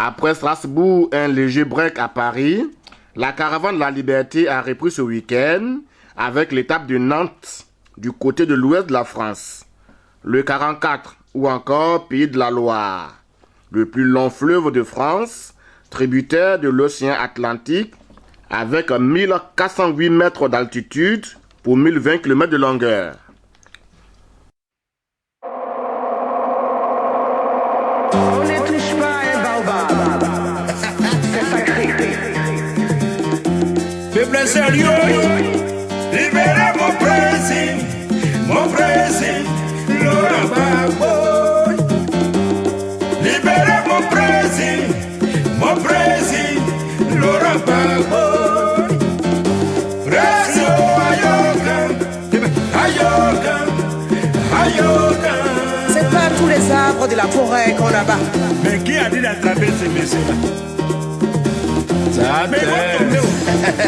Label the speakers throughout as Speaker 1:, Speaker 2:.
Speaker 1: Après Strasbourg, un léger break à Paris, la caravane de la liberté a repris ce week-end avec l'étape de Nantes, du côté de l'ouest de la France. Le 44 ou encore Pays de la Loire, le plus long fleuve de France, tributaire de l'océan Atlantique, avec 1408 mètres d'altitude pour 1020 km de longueur.
Speaker 2: On ne touche pas un baobab. C'est sacré.
Speaker 3: Peuple sérieux, libérez mon président, Laurent Gbagbo. Libérez mon président, Laurent Gbagbo.
Speaker 2: C'est pas tous les arbres de la forêt qu'on abat.
Speaker 3: Mais qui a dit d'attraper ces messieurs-là?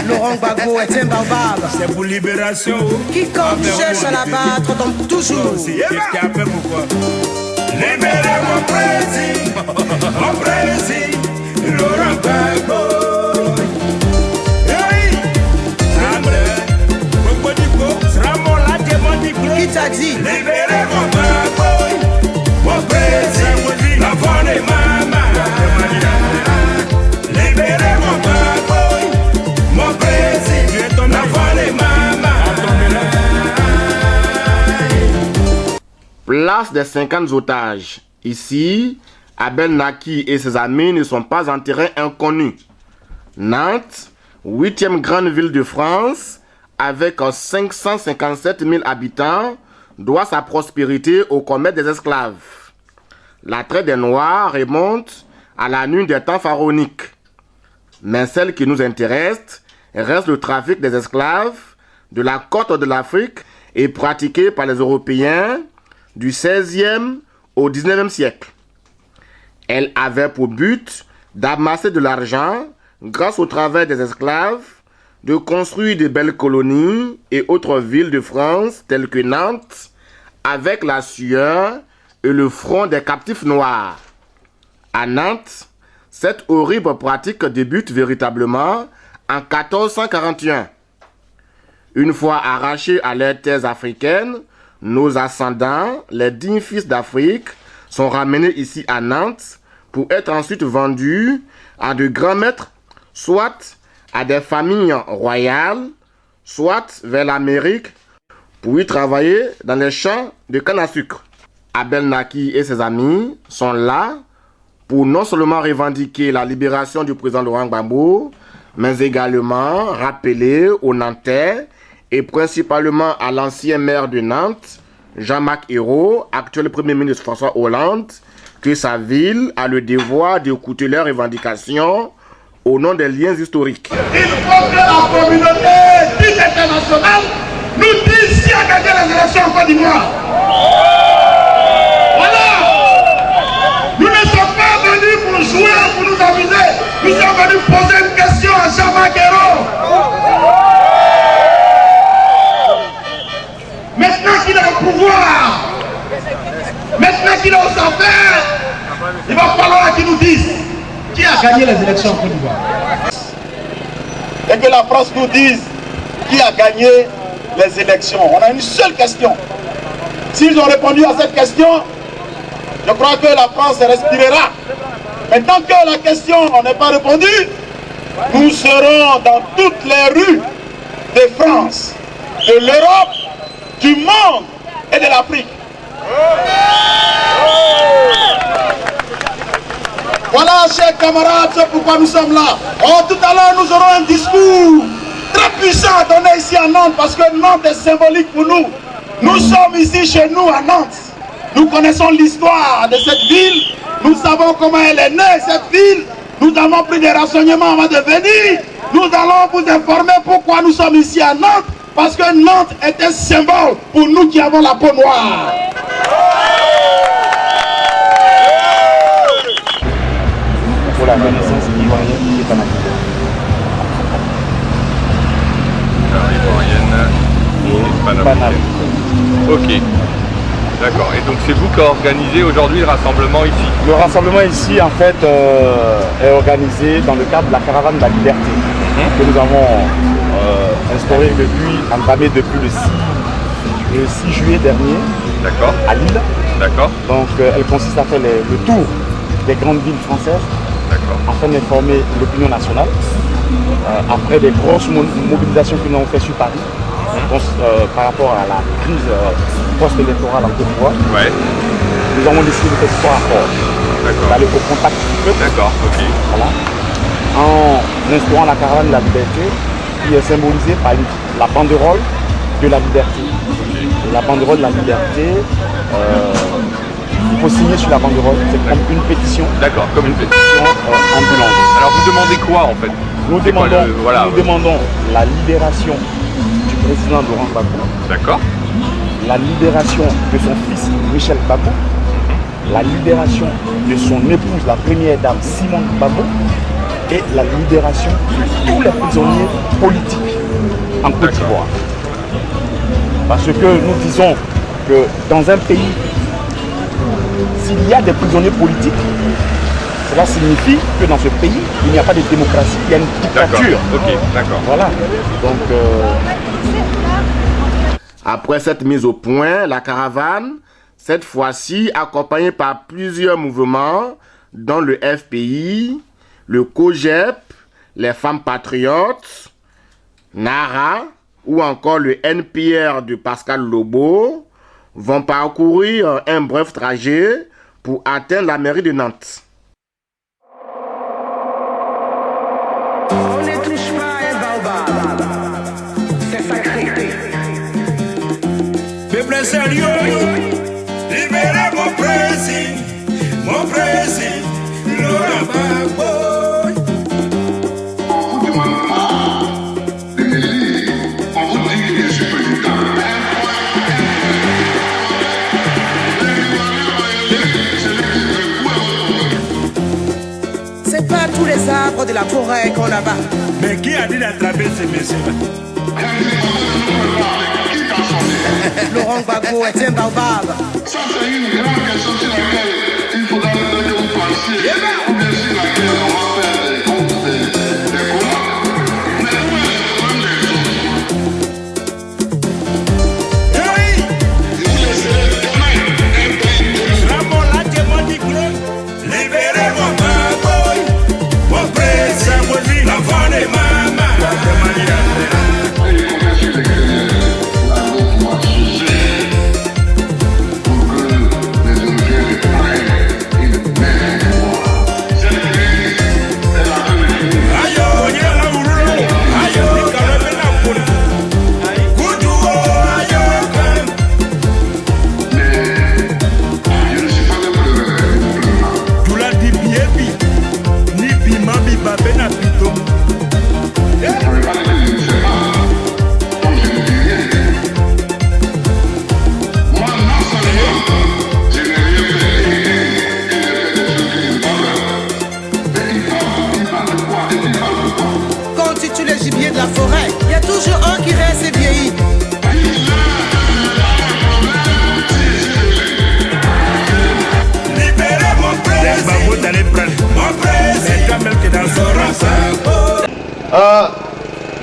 Speaker 2: Laurent Gbagbo est un baobab.
Speaker 3: C'est pour libération.
Speaker 2: Quiconque cherche à l'abattre tombe toujours.
Speaker 3: Qu'est-ce qu'il a fait pourquoi? Libérez mon président, Laurent Gbagbo.
Speaker 2: Qui t'a dit?
Speaker 3: Libérez mon Gbagbo, mon président, la voix des mamans. Libérez mon Gbagbo, mon président, la voix des mamans.
Speaker 1: Place des 50 otages. Ici, Abel Naki et ses amis ne sont pas en terrain inconnu. Nantes, 8e grande ville de France, avec 557 000 habitants, doit sa prospérité au commerce des esclaves. La traite des Noirs remonte à la nuit des temps pharaoniques. Mais celle qui nous intéresse reste le trafic des esclaves de la côte de l'Afrique et pratiqué par les Européens du XVIe au XIXe siècle. Elle avait pour but d'amasser de l'argent grâce au travail des esclaves, de construire de belles colonies et autres villes de France telles que Nantes, avec la sueur et le front des captifs noirs. À Nantes, cette horrible pratique débute véritablement en 1441. Une fois arrachés à leurs terres africaines, nos ascendants, les dignes fils d'Afrique, sont ramenés ici à Nantes pour être ensuite vendus à de grands maîtres, soit à des familles royales, soit vers l'Amérique, pour y travailler dans les champs de canne à sucre. Abel Naki et ses amis sont là pour non seulement revendiquer la libération du président Laurent Gbagbo, mais également rappeler aux Nantais et principalement à l'ancien maire de Nantes, Jean-Marc Ayrault, actuel Premier ministre François Hollande, que sa ville a le devoir d'écouter leurs revendications au nom des liens historiques.
Speaker 4: Il faut que la communauté dite internationale nous dise si a gagné les élections en Côte d'Ivoire. Voilà. Nous ne sommes pas venus pour jouer, pour nous amuser. Nous sommes venus poser une question à Jean-Marc Ayrault. Maintenant qu'il est au pouvoir, maintenant qu'il est aux affaires, il va falloir qu'il nous dise qui a gagné les élections en Côte d'Ivoire. Et que la France nous dise qui a gagné les élections. On a une seule question. S'ils ont répondu à cette question, je crois que la France respirera. Mais tant que la question n'a pas répondu, nous serons dans toutes les rues de France, de l'Europe, du monde et de l'Afrique. Voilà, chers camarades, c'est pourquoi nous sommes là. Oh, tout à l'heure, nous aurons un discours très puissant à donner ici à Nantes, parce que Nantes est symbolique pour nous. Nous sommes ici chez nous à Nantes. Nous connaissons l'histoire de cette ville. Nous savons comment elle est née, cette ville. Nous avons pris des renseignements avant de venir. Nous allons vous informer pourquoi nous sommes ici à Nantes. Parce que Nantes est un symbole pour nous qui avons la peau noire.
Speaker 5: Pour la renaissance ivoirienne et panafricaine.
Speaker 6: Ivoirienne et panafricaine. Ok. D'accord. Et donc c'est vous qui organisez aujourd'hui le rassemblement ici?
Speaker 5: Le rassemblement ici, en fait, est organisé dans le cadre de la caravane de la liberté que nous avons instaurée entamée depuis le 6 juillet dernier à Lille.
Speaker 6: D'accord.
Speaker 5: Donc elle consiste à faire le tour des grandes villes françaises afin d'informer l'opinion nationale après des grosses mobilisations que nous avons fait sur Paris par rapport à la crise post-électorale en Côte d'Ivoire.
Speaker 6: Ouais.
Speaker 5: Nous avons décidé de faire 3 rapports, d'aller au contact du peuple.
Speaker 6: D'accord, ok.
Speaker 5: Voilà. En instaurant la caravane de la liberté qui est symbolisée par la banderole de la liberté. Et la banderole de la liberté, il faut signer sur la banderole, c'est comme une pétition.
Speaker 6: D'accord, comme une pétition
Speaker 5: ambulante.
Speaker 6: Alors vous demandez quoi en fait?
Speaker 5: Nous demandons la libération du président Laurent Gbagbo.
Speaker 6: D'accord.
Speaker 5: La libération de son fils Michel Gbagbo. La libération de son épouse, la première dame Simone Gbagbo. Et la libération de tous les prisonniers politiques en Côte d'Ivoire. Parce que nous disons que dans un pays, s'il y a des prisonniers politiques, cela signifie que dans ce pays, il n'y a pas de démocratie, il y a une dictature.
Speaker 6: Ok, d'accord.
Speaker 5: Voilà. Donc,
Speaker 1: après cette mise au point, la caravane, cette fois-ci accompagnée par plusieurs mouvements, dont le FPI, le COGEP, les femmes patriotes, NARA ou encore le NPR de Pascal Lobo, vont parcourir un bref trajet pour atteindre la mairie de Nantes.
Speaker 2: On ne touche pas un baobab. C'est sacré.
Speaker 3: Peuple sérieux, libérez mon président, Laurent Gbagbo.
Speaker 2: C'est pas tous les arbres de la forêt qu'on abat.
Speaker 3: Mais qui a dit d'attraper ces messieurs-là?
Speaker 2: Laurent Gbagbo est un baobab.
Speaker 7: Ça, c'est une grande question sur laquelle il faudra que vous pensiez, ou bien sur laquelle on va faire des combats. Mais où est le problème des autres?
Speaker 3: Oui!
Speaker 7: Vous laissez un pays.
Speaker 3: Ramon l'a demandé que libérez mon Gbagbo, mon président, l'enfant de maman.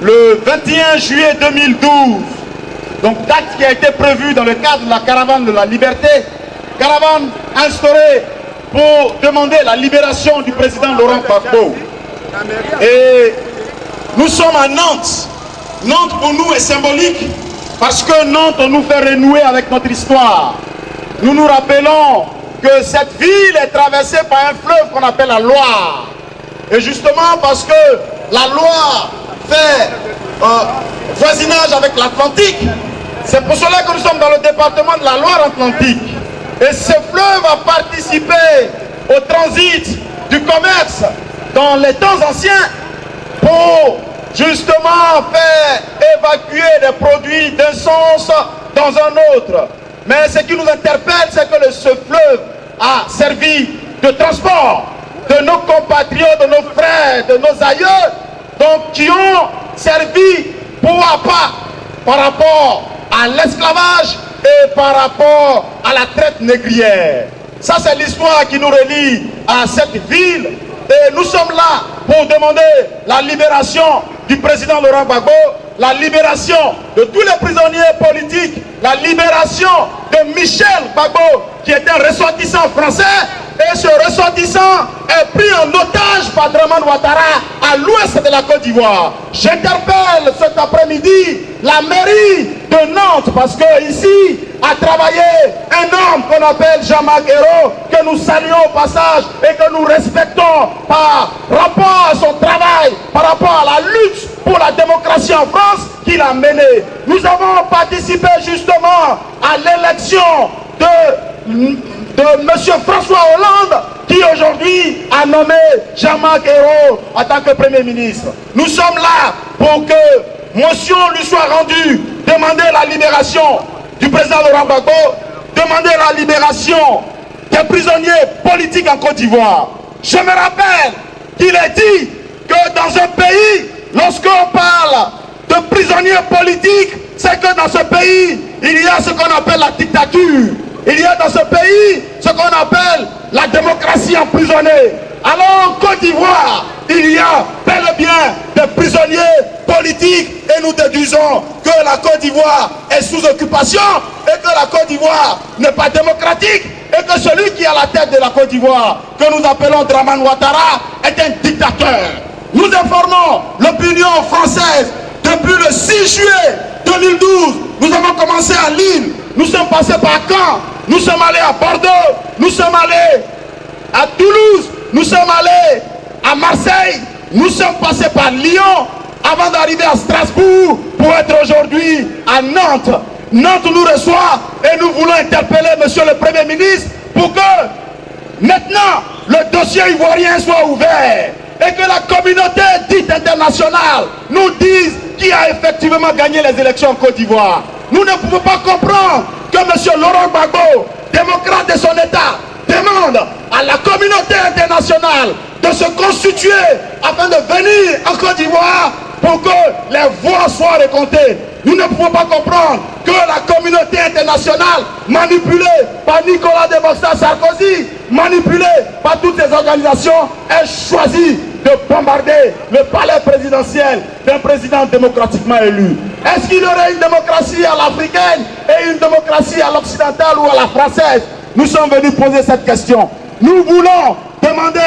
Speaker 4: Le 21 juillet 2012, donc date qui a été prévue dans le cadre de la caravane de la liberté, caravane instaurée pour demander la libération du président Laurent Gbagbo. Et nous sommes à Nantes. Nantes pour nous est symbolique parce que Nantes nous fait renouer avec notre histoire. Nous nous rappelons que cette ville est traversée par un fleuve qu'on appelle la Loire. Et justement parce que la Loire fait voisinage avec l'Atlantique, c'est pour cela que nous sommes dans le département de la Loire-Atlantique. Et ce fleuve a participé au transit du commerce dans les temps anciens pour justement faire évacuer des produits d'un sens dans un autre. Mais ce qui nous interpelle, c'est que ce fleuve a servi de transport de nos compatriotes, de nos frères, de nos aïeux, donc qui ont servi pour à pas par rapport à l'esclavage et par rapport à la traite négrière. Ça, c'est l'histoire qui nous relie à cette ville. Et nous sommes là pour demander la libération du président Laurent Gbagbo, la libération de tous les prisonniers politiques, la libération de Michel Gbagbo, qui est un ressortissant français. Et ce ressortissant est pris en otage par Dramane Ouattara à l'ouest de la Côte d'Ivoire. J'interpelle cet après-midi la mairie de Nantes parce que ici a travaillé un homme qu'on appelle Jean-Marc Ayrault, que nous saluons au passage et que nous respectons par rapport à son travail, par rapport à la lutte pour la démocratie en France qu'il a menée. Nous avons participé justement à l'élection de M. François Hollande, qui aujourd'hui a nommé Jean-Marc Ayrault en tant que Premier ministre. Nous sommes là pour que motion lui soit rendue, demander la libération du président Laurent Gbagbo, demander la libération des prisonniers politiques en Côte d'Ivoire. Je me rappelle qu'il est dit que dans un pays, lorsqu'on parle de prisonniers politiques, c'est que dans ce pays, il y a ce qu'on appelle la dictature. Il y a dans ce pays ce qu'on appelle la démocratie emprisonnée. Alors en Côte d'Ivoire, il y a bel et bien des prisonniers politiques et nous déduisons que la Côte d'Ivoire est sous occupation et que la Côte d'Ivoire n'est pas démocratique et que celui qui est à la tête de la Côte d'Ivoire, que nous appelons Dramane Ouattara, est un dictateur. Nous informons l'opinion française depuis le 6 juillet 2012. Nous avons commencé à Lille, nous sommes passés par Caen, nous sommes allés à Bordeaux, nous sommes allés à Toulouse, nous sommes allés à Marseille, nous sommes passés par Lyon avant d'arriver à Strasbourg pour être aujourd'hui à Nantes. Nantes nous reçoit et nous voulons interpeller monsieur le Premier ministre pour que maintenant le dossier ivoirien soit ouvert et que la communauté dite internationale nous dise qui a effectivement gagné les élections en Côte d'Ivoire. Nous ne pouvons pas comprendre que M. Laurent Gbagbo, démocrate de son État, demande à la communauté internationale de se constituer afin de venir en Côte d'Ivoire pour que les voix soient recomptées. Nous ne pouvons pas comprendre que la communauté internationale, manipulée par Nicolas Demostin Sarkozy, manipulée par toutes ces organisations, ait choisi de bombarder le palais présidentiel d'un président démocratiquement élu. Est-ce qu'il y aurait une démocratie à l'africaine et une démocratie à l'occidentale ou à la française? Nous sommes venus poser cette question. Nous voulons demander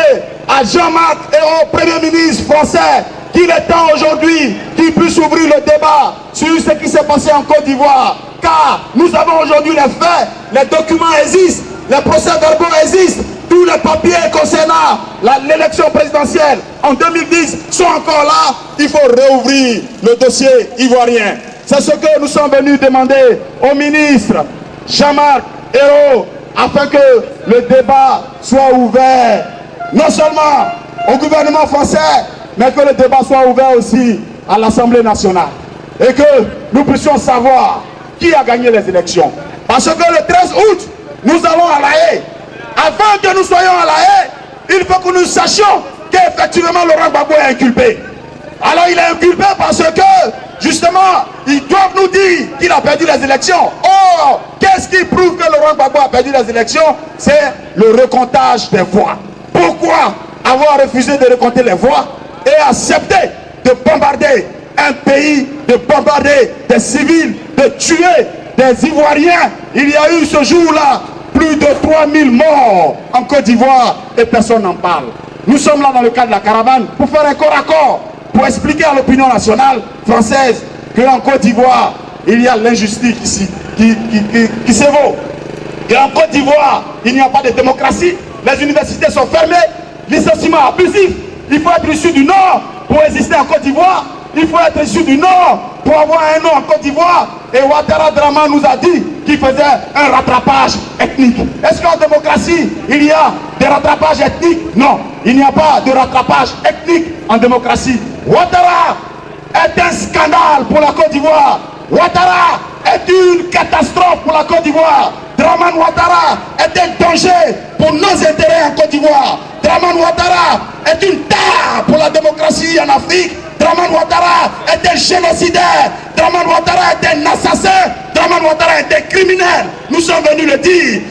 Speaker 4: à Jean-Marc Ayrault, au Premier ministre français, qu'il est temps aujourd'hui qu'il puisse ouvrir le débat sur ce qui s'est passé en Côte d'Ivoire. Car nous avons aujourd'hui les faits, les documents existent, les procès-verbaux existent, tous les papiers concernant l'élection présidentielle en 2010 sont encore là. Il faut réouvrir le dossier ivoirien. C'est ce que nous sommes venus demander au ministre Jean-Marc Ayrault afin que le débat soit ouvert, non seulement au gouvernement français, mais que le débat soit ouvert aussi à l'Assemblée nationale. Et que nous puissions savoir qui a gagné les élections. Parce que le 13 août, nous allons à La Haye. Avant que nous soyons à La Haye, il faut que nous sachions qu'effectivement Laurent Gbagbo est inculpé. Alors il est inculpé parce que, justement, ils doivent nous dire qu'il a perdu les élections. Or, qu'est-ce qui prouve que Laurent Gbagbo a perdu les élections? C'est le recomptage des voix. Pourquoi avoir refusé de recompter les voix et accepter de bombarder un pays, de bombarder des civils, de tuer des Ivoiriens? Il y a eu ce jour-là plus de 3000 morts en Côte d'Ivoire et personne n'en parle. Nous sommes là dans le cadre de la caravane pour faire un corps à corps, pour expliquer à l'opinion nationale française qu'en Côte d'Ivoire, il y a l'injustice ici qui s'évaut. Et en Côte d'Ivoire, il n'y a pas de démocratie, les universités sont fermées, licenciement abusif. Il faut être issu du Nord pour exister en Côte d'Ivoire. Il faut être issu du Nord pour avoir un nom en Côte d'Ivoire. Et Ouattara Dramane nous a dit qu'il faisait un rattrapage ethnique. Est-ce qu'en démocratie, il y a des rattrapages ethniques? Non, il n'y a pas de rattrapage ethnique en démocratie. Ouattara est un scandale pour la Côte d'Ivoire. Ouattara est une catastrophe pour la Côte d'Ivoire. Dramane Ouattara est un danger pour nos intérêts en Côte d'Ivoire. Dramane Ouattara est une tare pour la démocratie en Afrique. Dramane Ouattara est un génocidaire. Dramane Ouattara est un assassin. Dramane Draman Ouattara était criminel. Nous sommes venus le dire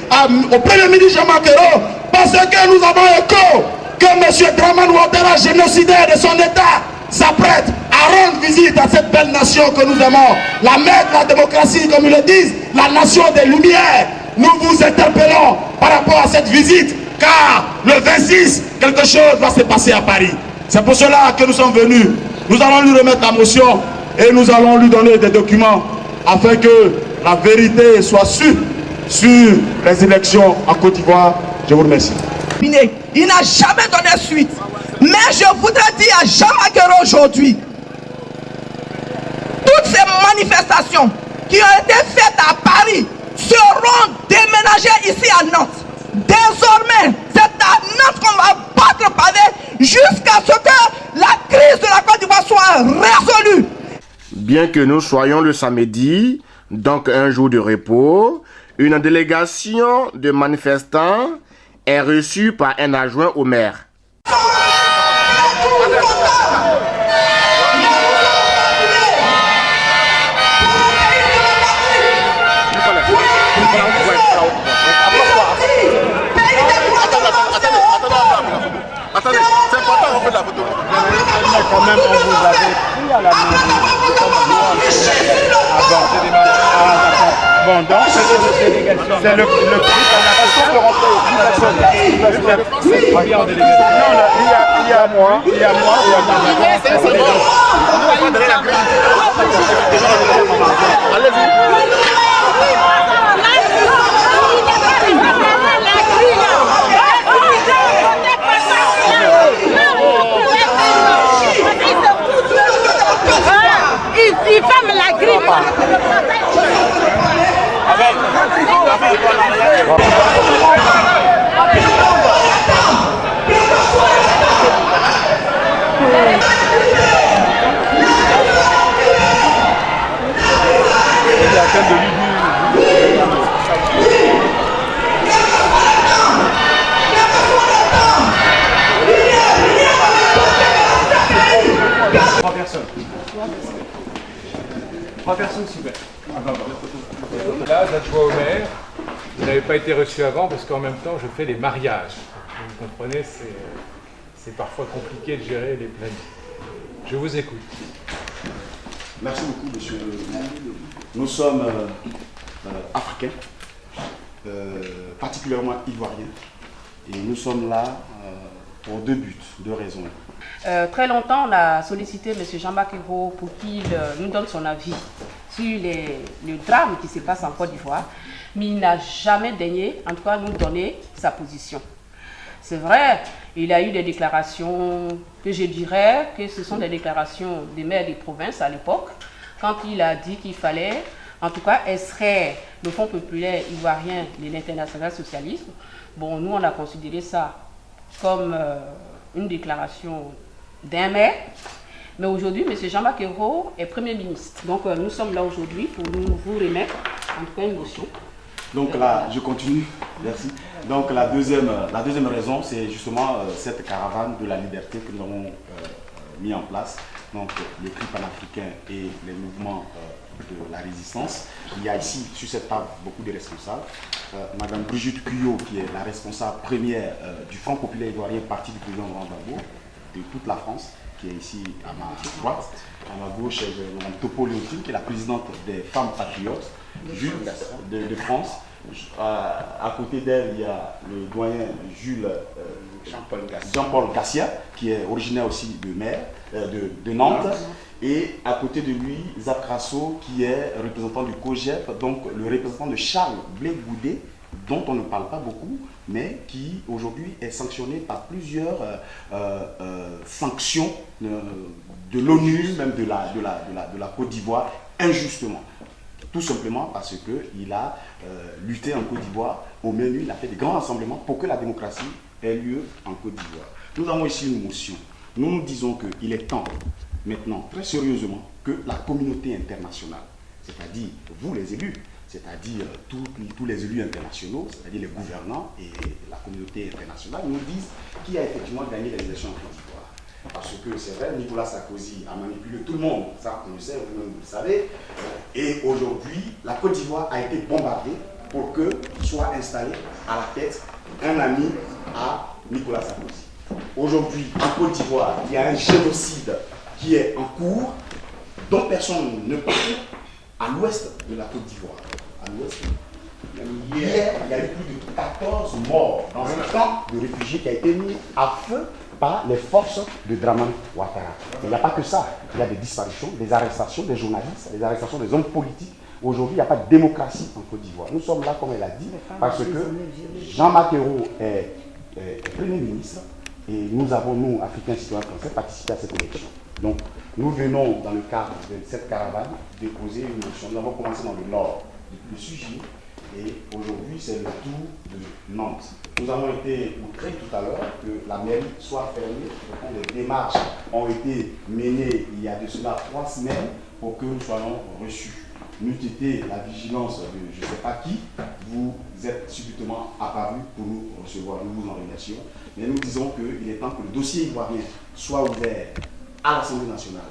Speaker 4: au Premier ministre Jean-Marc Ayrault parce que nous avons écho que M. Draman Ouattara, génocidaire de son État, s'apprête à rendre visite à cette belle nation que nous aimons. La mère de la démocratie, comme ils le disent, la nation des Lumières. Nous vous interpellons par rapport à cette visite, car le 26, quelque chose va se passer à Paris. C'est pour cela que nous sommes venus. Nous allons lui remettre la motion et nous allons lui donner des documents afin que la vérité soit sûre sur les élections en Côte d'Ivoire. Je vous remercie.
Speaker 8: Il n'a jamais donné suite. Mais je voudrais dire à Jean-Marc Ayrault aujourd'hui, toutes ces manifestations qui ont été faites à Paris seront déménagées ici à Nantes. Désormais, c'est à Nantes qu'on va battre pavé jusqu'à ce que la crise de la Côte d'Ivoire soit résolue.
Speaker 1: Bien que nous soyons le samedi, donc un jour de repos, une délégation de manifestants est reçue par un adjoint au maire.
Speaker 7: Attendez, c'est important qu'on fait la photo.
Speaker 5: Quand même, on vous avait pris à la main. Bon, donc c'est le prix qu'on a fait aux personnes. Il y a moi, il y a
Speaker 9: Il ferme la grille.
Speaker 6: Trois personnes, super. Là, l'adjoint au maire, vous n'avez pas été reçu avant parce qu'en même temps, je fais les mariages. Vous comprenez, c'est parfois compliqué de gérer les plannings. Je vous écoute.
Speaker 5: Merci beaucoup, monsieur le maire. Nous sommes africains, particulièrement ivoiriens, et nous sommes là pour deux buts, deux raisons.
Speaker 10: Très longtemps, on a sollicité M. Jean-Marc Ayrault pour qu'il nous donne son avis sur le drame qui se passe en Côte d'Ivoire, mais il n'a jamais daigné, en tout cas, nous donner sa position. C'est vrai, il a eu des déclarations que je dirais que ce sont des déclarations des maires des provinces à l'époque, quand il a dit qu'il fallait, en tout cas, extraire le Fonds populaire ivoirien de l'international socialisme. Bon, nous, on a considéré ça comme une déclaration d'un maire, mais aujourd'hui, M. Jean-Marc Ayrault est Premier ministre. Donc, nous sommes là aujourd'hui pour vous remettre, en tout cas, une motion.
Speaker 5: Donc là, je continue, merci. Donc la deuxième raison, c'est justement cette caravane de la liberté que nous avons mis en place. Donc les cris panafricains et les mouvements de la résistance. Il y a ici, sur cette table, beaucoup de responsables. Madame Brigitte Cuyot, qui est la responsable première du Front populaire ivoirien, parti du président Laurent Gbagbo, de toute la France, qui est ici à ma droite. À ma gauche, Mme Topo Léontine, qui est la présidente des femmes patriotes de France. À côté d'elle, il y a le doyen Jean-Paul Gassia, qui est originaire aussi de Nantes. Et à côté de lui, Zach Rasso, qui est représentant du COGEP, donc le représentant de Charles Blé Goudé, dont on ne parle pas beaucoup, mais qui aujourd'hui est sanctionné par plusieurs sanctions de l'ONU, même de la Côte d'Ivoire, injustement. Tout simplement parce qu'il a lutté en Côte d'Ivoire. Au menu, il a fait des grands rassemblements pour que la démocratie ait lieu en Côte d'Ivoire. Nous avons ici une motion. Nous disons qu'il est temps, maintenant, très sérieusement, que la communauté internationale, c'est-à-dire vous les élus, c'est-à-dire tous les élus internationaux, c'est-à-dire les gouvernants et la communauté internationale, nous disent qui a effectivement gagné les élections en Côte d'Ivoire. Parce que c'est vrai, Nicolas Sarkozy a manipulé tout le monde, ça on le sait, vous-même vous le savez. Et aujourd'hui, la Côte d'Ivoire a été bombardée pour que soit installé à la tête un ami à Nicolas Sarkozy. Aujourd'hui, en Côte d'Ivoire, il y a un génocide qui est en cours, dont personne ne parle, à l'ouest de la Côte d'Ivoire. À l'ouest, hier, il y a eu plus de 14 morts dans un camp de réfugiés qui a été mis à feu par les forces de Dramane Ouattara. Il n'y a pas que ça. Il y a des disparitions, des arrestations des journalistes, des arrestations des hommes politiques. Aujourd'hui, il n'y a pas de démocratie en Côte d'Ivoire. Nous sommes là, comme elle a dit, parce que Jean-Marc Ayrault est Premier ministre et nous avons, nous, Africains citoyens français, participé à cette élection. Donc, nous venons, dans le cadre de cette caravane, déposer une motion. Nous avons commencé dans le nord, le Sugy, et aujourd'hui, c'est le tour de Nantes. Nous avons été outrés tout à l'heure que la mairie soit fermée. Les démarches ont été menées il y a de cela 3 semaines pour que nous soyons reçus. N'eût été la vigilance de je ne sais pas qui, vous êtes subitement apparu pour nous recevoir. Nous vous en remercions. Mais nous disons qu'il est temps que le dossier ivoirien soit ouvert à l'Assemblée nationale,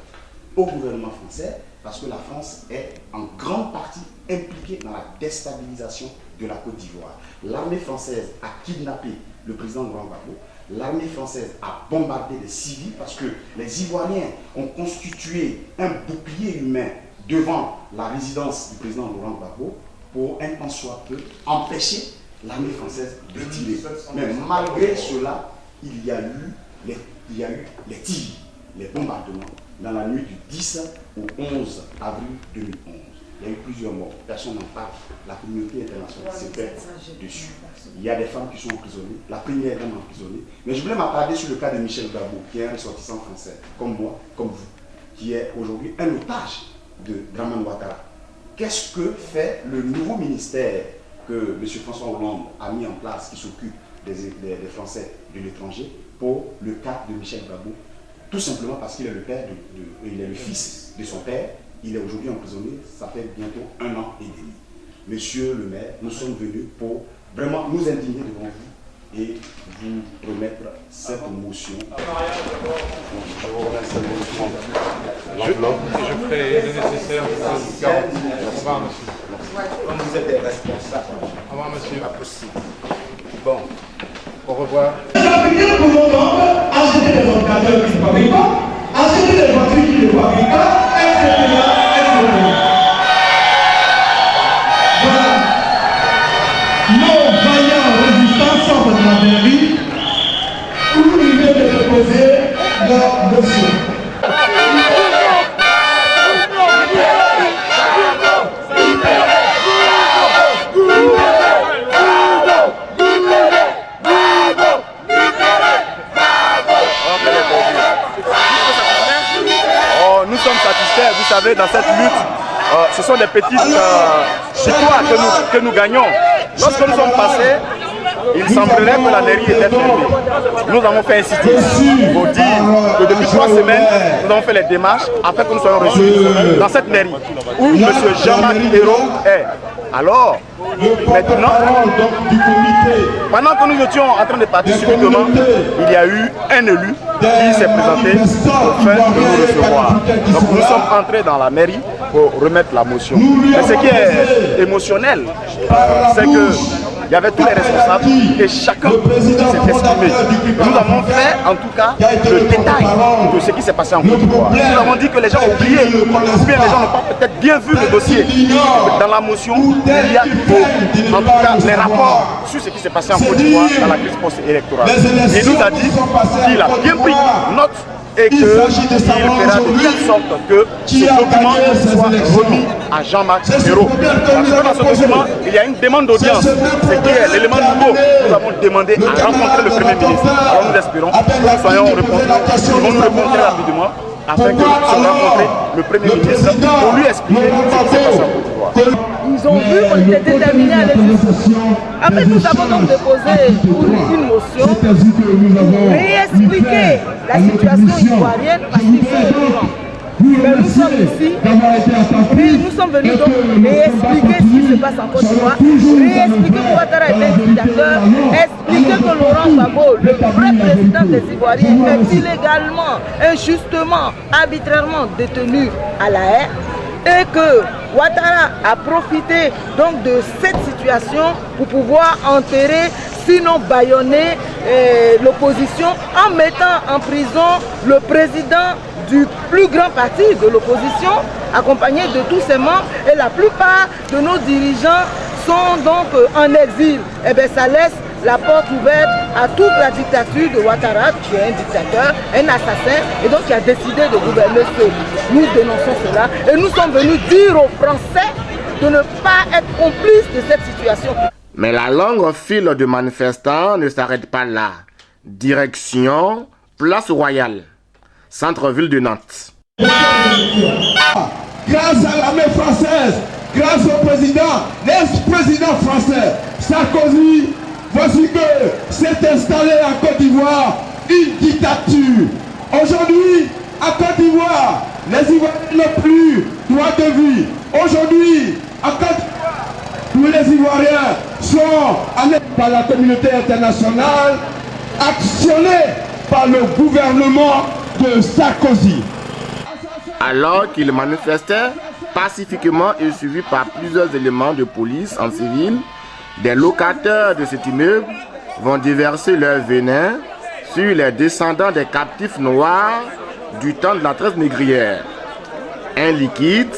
Speaker 5: au gouvernement français, parce que la France est en grande partie impliquée dans la déstabilisation de la Côte d'Ivoire. L'armée française a kidnappé le président Laurent Gbagbo. L'armée française a bombardé les civils parce que les Ivoiriens ont constitué un bouclier humain devant la résidence du président Laurent Gbagbo pour un tant soit peu empêcher l'armée française de tirer. Mais malgré cela, il y a eu les tirs, les bombardements dans la nuit du 10 au 11 avril 2011. Il y a eu plusieurs morts, personne n'en parle. La communauté internationale s'est faite dessus. Il y a des femmes qui sont emprisonnées, la première dame emprisonnée. Mais je voulais m'attarder sur le cas de Michel Gbagbo, qui est un ressortissant français, comme moi, comme vous, qui est aujourd'hui un otage de Dramane Ouattara. Qu'est-ce que fait le nouveau ministère que M. François Hollande a mis en place, qui s'occupe des Français de l'étranger, pour le cas de Michel Gbagbo? Tout simplement parce qu'il est le père il est le fils de son père. Il est aujourd'hui emprisonné, ça fait bientôt 1 an et demi. Monsieur le maire, nous sommes venus pour vraiment nous indigner devant vous et vous remettre cette motion. Je vous remercie
Speaker 6: je ferai le nécessaire pour vous garantir. Au revoir, monsieur.
Speaker 5: Comme vous êtes responsable.
Speaker 6: Au revoir, monsieur.
Speaker 5: Pas possible.
Speaker 6: Bon, au revoir.
Speaker 4: Les Africains pour longtemps acheter des ordinateurs qui ne fabriquent pas, acheter des voitures qui ne fabriquent pas, etc. Voilà. Nos vaillants résistants sortent de la mairie où ils viennent de déposer leur dossier.
Speaker 5: Nous sommes satisfaits, vous savez, dans cette lutte, ce sont des petites victoires que nous gagnons. Lorsque nous sommes passés, il semblerait que la mairie était fermée. Nous avons fait un sitting pour dire que depuis 3 semaines, nous avons fait les démarches afin que nous soyons reçus dans cette mairie où M. Jean-Marc Ayrault est. Alors, maintenant, pendant que nous étions en train de partir subitement, il y a eu un élu qui s'est présenté afin de nous recevoir. Donc nous sommes entrés dans la mairie pour remettre la motion. Mais ce qui est émotionnel, c'est que il y avait tous les responsables et chacun s'est exprimé. Nous avons fait en tout cas le détail de ce qui s'est passé en Côte d'Ivoire. Nous avons dit que les gens ont oublié, ou bien les gens n'ont pas peut-être bien vu le dossier. Dans la motion, il y a en tout cas les rapports sur ce qui s'est passé en Côte d'Ivoire dans la crise post-électorale. Il nous a dit qu'il a bien pris note et qu'il fera de telle sorte que ce document soit remis à Jean-Marc Ayrault. Parce que dans ce document, il y a une demande d'audience. Ce qui est l'élément nouveau. Nous avons demandé à rencontrer le Premier ministre. Alors nous espérons que nous soyons répondus. Ils vont nous répondre très rapidement afin que nous puissions rencontrer le Premier ministre pour lui expliquer ce qui s'est passé en Côte d'Ivoire.
Speaker 11: Ils ont vu qu'on était déterminés à aller jusqu'au. Après, nous avons donc déposé une motion pour réexpliquer la situation ivoirienne parce qu'il faut Mais nous sommes ici et nous sommes venus donc réexpliquer ce qui se passe en Côte d'Ivoire, réexpliquer que Ouattara est un dictateur, expliquer que Laurent Gbagbo, le vrai président des Ivoiriens, est illégalement, injustement, arbitrairement détenu à La Haye, et que Ouattara a profité donc de cette situation pour pouvoir enterrer, sinon bâillonner l'opposition en mettant en prison le président du plus grand parti de l'opposition, accompagné de tous ses membres, et la plupart de nos dirigeants sont donc en exil. Et bien ça laisse la porte ouverte à toute la dictature de Ouattara, qui est un dictateur, un assassin, et donc qui a décidé de gouverner seul. Nous dénonçons cela et nous sommes venus dire aux Français de ne pas être complices de cette situation.
Speaker 1: Mais la longue file de manifestants ne s'arrête pas là. Direction Place Royale, centre-ville de Nantes.
Speaker 4: Grâce à l'armée française, grâce au président, l'ex-président français, Sarkozy, voici que s'est installé en Côte d'Ivoire une dictature. Aujourd'hui, à Côte d'Ivoire, les Ivoiriens n'ont plus droit de vie. Aujourd'hui, à Côte d'Ivoire, tous les Ivoiriens sont allés par la communauté internationale, actionnés par le gouvernement de Sarkozy.
Speaker 1: Alors qu'il manifestait pacifiquement et suivi par plusieurs éléments de police en civil, des locataires de cet immeuble vont déverser leur venin sur les descendants des captifs noirs du temps de la traite négrière. Un liquide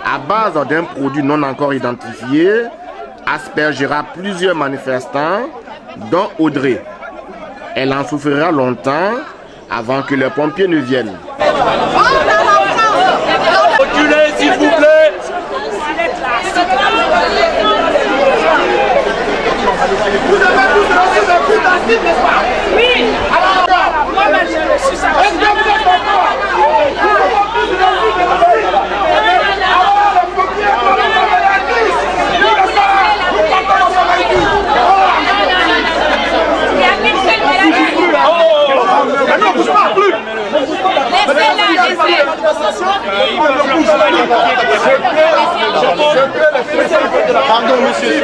Speaker 1: à base d'un produit non encore identifié aspergera plusieurs manifestants, dont Audrey. Elle en souffrira longtemps avant que les pompiers ne viennent.
Speaker 3: Reculez, s'il vous plaît.
Speaker 4: Vous avez tous reçu le coup d'acide, n'est-ce pas?
Speaker 9: Oui.
Speaker 4: Alors,
Speaker 9: moi-même, j'ai reçu ça.
Speaker 4: est-ce que vous êtes d'accord? Vous avez tous reçu le coup d'acide. Alors, les pompiers vont nous faire la crise. Nous partons dans la crise. Non, bouge pas, plus.
Speaker 3: Pardon, monsieur.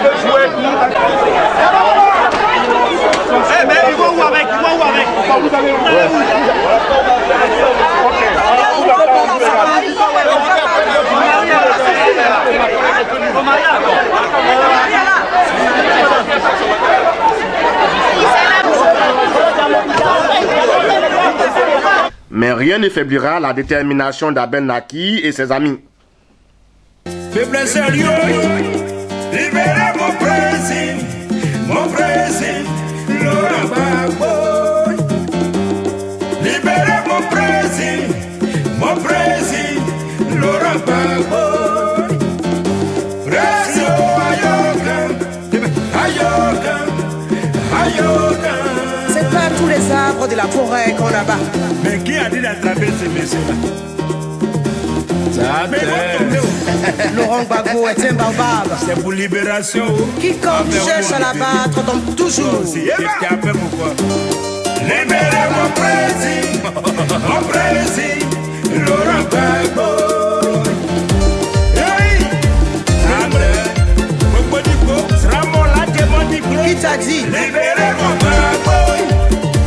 Speaker 3: Eh mais ils vont où avec? Ils vont où avec? Vous allez où?
Speaker 1: Mais rien ne faiblira la détermination d'Abel Naki et ses amis.
Speaker 3: Peuple sérieux, libérez mon président, Laurent Gbagbo. Libérez mon président, Laurent Gbagbo. Président Ayoka.
Speaker 2: C'est pas tous les arbres de la forêt qu'on abat.
Speaker 3: Mais qui a dit d'attraper ces messieurs-là?
Speaker 2: Laurent Gbagbo est un baobab.
Speaker 3: C'est pour libération.
Speaker 2: Quiconque cherche à l'abattre tombe toujours.
Speaker 3: Qu'est-ce qu'il a fait pourquoi? Libérez mon président, Laurent Gbagbo.
Speaker 2: Qui t'a dit?
Speaker 3: Libérez mon Gbagbo,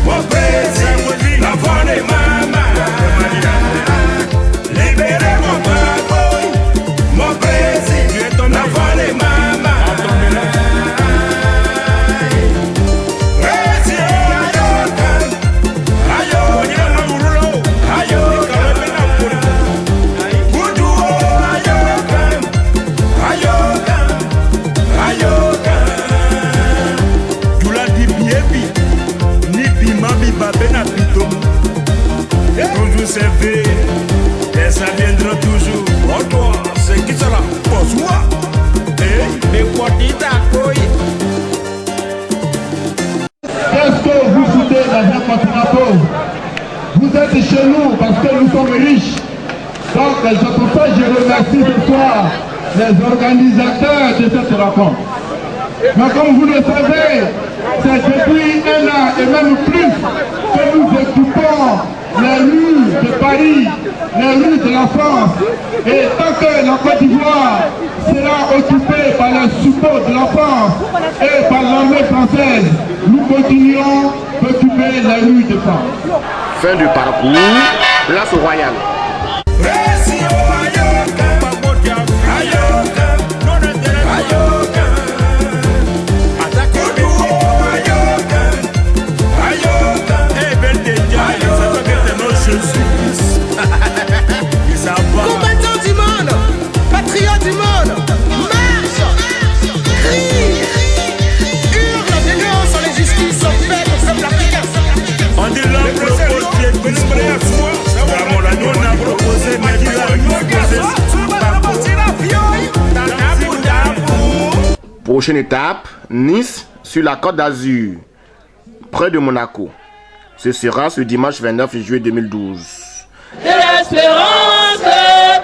Speaker 3: mon président, l'enfant de maman. Libérez mon Gbagbo, mon président, l'enfant de maman. Toujours servi, et ça viendra toujours. Oh toi, c'est qui ça là? Pose-moi. Mais quoi dit ta couille?
Speaker 4: Qu'est-ce que vous foutez dans un continent pauvre? Vous êtes chez nous parce que nous sommes riches. Donc c'est pour ça que je remercie ce soir les organisateurs de cette rencontre. Mais comme vous le savez, c'est depuis un an et même plus que nous occupons les rues de Paris envahir les rues de la France. Et tant que la Côte d'Ivoire sera occupée par les suppôts de la France et par l'armée française, nous continuerons d'occuper les rues de France.
Speaker 1: Fin du parcours, place au Royal.
Speaker 12: Combattants du monde, patriotes du monde, marche, crie, hurle, dénonce les justices faites au peuple africain.
Speaker 3: On dit l'homme proposé, on a proposé,
Speaker 1: Prochaine étape, Nice, sur la Côte d'Azur, près de Monaco. Ce sera ce dimanche 29 juillet 2012.
Speaker 13: De l'espérance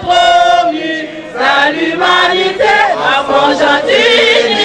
Speaker 13: promue à l'humanité, à mon gentil.